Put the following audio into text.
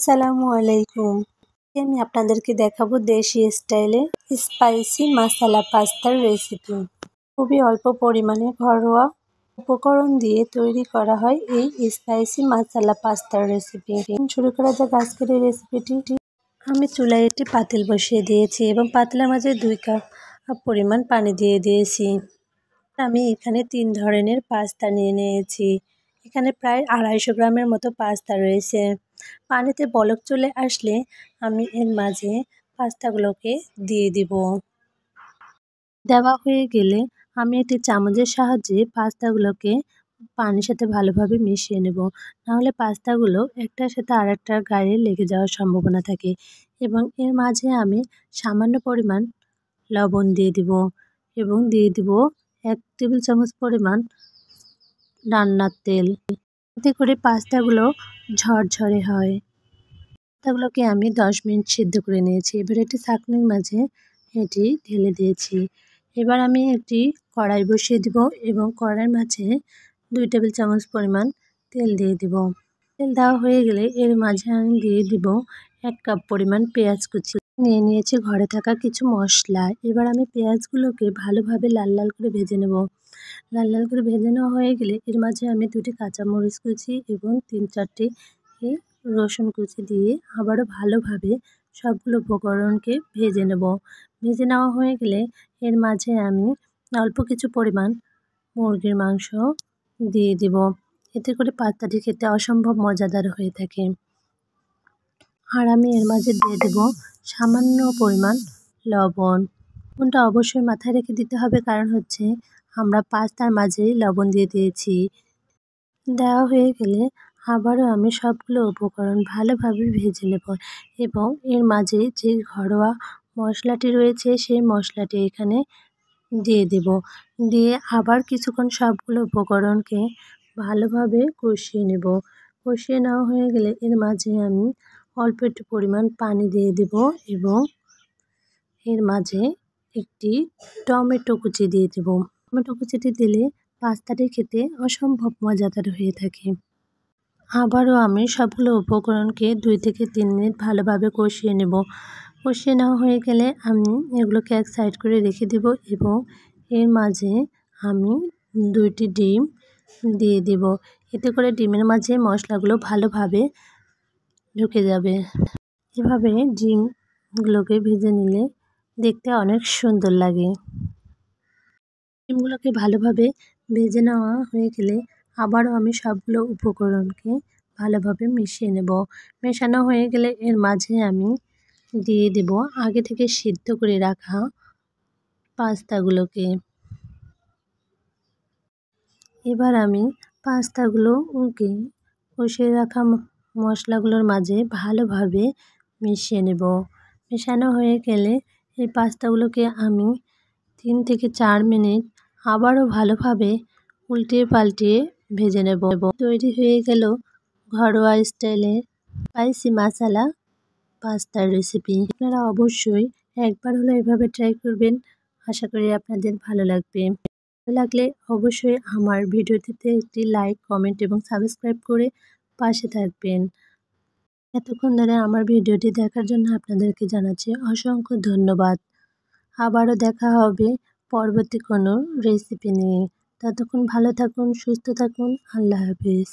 আসসালামু আলাইকুম। আমি আপনাদেরকে দেখাবো দেশি স্টাইলে স্পাইসি মাসালা পাস্তার রেসিপি। খুবই অল্প পরিমাণে ঘরোয়া উপকরণ দিয়ে তৈরি করা হয় এই স্পাইসি মাসালা পাস্তার রেসিপি। শুরু করা যাক আজকের এই রেসিপিটি। আমি চুলায় একটি পাতিল বসিয়ে দিয়েছি এবং পাতিলের মাঝে 2 কাপ পরিমাণ পানি দিয়ে দিয়েছি। আমি এখানে 3 ধরনের পাস্তা নিয়ে নিয়েছি। এখানে প্রায় 250 গ্রামের মতো পাস্তা রয়েছে। পানিতে বলক চলে আসলে আমি এর মাঝে পাস্তাগুলোকে দিয়ে দিব। দেওয়া হয়ে গেলে আমি একটি চামচের সাহায্যে পাস্তাগুলোকে পানির সাথে ভালোভাবে মিশিয়ে নেব। নাহলে পাস্তাগুলো একটার সাথে আরেকটার গায়ে লেগে যাওয়ার সম্ভাবনা থাকে। এবং এর মাঝে আমি সামান্য পরিমাণ লবণ দিয়ে দিব এবং দিয়ে দিব 1 টেবিল চামচ পরিমাণ রান্নার তেল। এতে করে পাস্তাগুলো ঝরঝরে হয়। পাস্তাগুলোকে আমি 10 মিনিট সিদ্ধ করে নিয়েছি। এবার একটি ছাঁকনির মাঝে এটি ঢেলে দিয়েছি। এবার আমি একটি কড়াই বসিয়ে দিব এবং কড়াইয়ের মাঝে 2 টেবিল চামচ পরিমাণ তেল দিয়ে দিব। তেল দেওয়া হয়ে গেলে এর মাঝে আমি দিয়ে দিব 1 কাপ পরিমাণ পেঁয়াজ কুচি। নিয়ে নিয়েছি ঘরে থাকা কিছু মশলা। এবার আমি পেঁয়াজগুলোকে ভালোভাবে লাল লাল করে ভেজে নেব। লাল লাল করে ভেজে নেওয়া হয়ে গেলে এর মাঝে আমি 2টি কাঁচামরিচ কুচি এবং 3-4টি রসুন কুচি দিয়ে আবারও ভালোভাবে সবগুলো উপকরণকে ভেজে নেব। ভেজে নেওয়া হয়ে গেলে এর মাঝে আমি অল্প কিছু পরিমাণ মুরগির মাংস দিয়ে দিব। এতে করে পাস্তাটি খেতে অসম্ভব মজাদার হয়ে থাকে। আর আমি এর মাঝে দিয়ে দেব সামান্য পরিমাণ লবণ। লবণটা অবশ্যই মাথায় রেখে দিতে হবে, কারণ হচ্ছে আমরা পাস্তার মাঝেই লবণ দিয়ে দিয়েছি। দেওয়া হয়ে গেলে আবারও আমি সবগুলো উপকরণ ভালোভাবে ভেজে নেব এবং এর মাঝে যে ঘরোয়া মশলাটি রয়েছে সেই মশলাটি এখানে দিয়ে দেব। দিয়ে আবার কিছুক্ষণ সবগুলো উপকরণকে ভালোভাবে কষিয়ে নেব। কষিয়ে নেওয়া হয়ে গেলে এর মাঝে আমি অল্প একটু পরিমাণ পানি দিয়ে দেব এবং এর মাঝে একটি টমেটো কুচি দিয়ে দেব। টমেটো কুচিটি দিলে পাস্তাটি খেতে অসম্ভব মজাদার হয়ে থাকে। আবারও আমি সবগুলো উপকরণকে 2 থেকে 3 মিনিট ভালোভাবে কষিয়ে নেব। কষিয়ে নেওয়া হয়ে গেলে আমি এগুলোকে এক সাইড করে রেখে দেব এবং এর মাঝে আমি 2টি ডিম দিয়ে দেব। এতে করে ডিমের মাঝে মশলাগুলো ভালোভাবে ঢুকে যাবে। এভাবে ডিমগুলোকে ভেজে নিলে দেখতে অনেক সুন্দর লাগে। ডিমগুলোকে ভালোভাবে ভেজে নেওয়া হয়ে গেলে আবারও আমি সবগুলো উপকরণকে ভালোভাবে মিশিয়ে নেব। মেশানো হয়ে গেলে এর মাঝে আমি দিয়ে দেব আগে থেকে সিদ্ধ করে রাখা পাস্তাগুলোকে। এবার আমি পাস্তাগুলোকে কষিয়ে রাখা মশলাগুলোর মাঝে ভালোভাবে মিশিয়ে নেব। মেশানো হয়ে গেলে এই পাস্তাগুলোকে আমি 3 থেকে 4 মিনিট আবারও ভালোভাবে উল্টিয়ে পাল্টিয়ে ভেজে নেব। তৈরি হয়ে গেল ঘরোয়া স্টাইলে স্পাইসি মাসালা পাস্তার রেসিপি। আপনারা অবশ্যই একবার হলো এভাবে ট্রাই করবেন। আশা করি আপনাদের ভালো লাগবে। ভালো লাগলে অবশ্যই আমার ভিডিওটিতে একটি লাইক, কমেন্ট এবং সাবস্ক্রাইব করে পাশে থাকবেন। এতক্ষণ ধরে আমার ভিডিওটি দেখার জন্য আপনাদেরকে জানাচ্ছি অসংখ্য ধন্যবাদ। আবারও দেখা হবে পরবর্তী কোনো রেসিপি নিয়ে। ততক্ষণ ভালো থাকুন, সুস্থ থাকুন। আল্লাহ হাফেজ।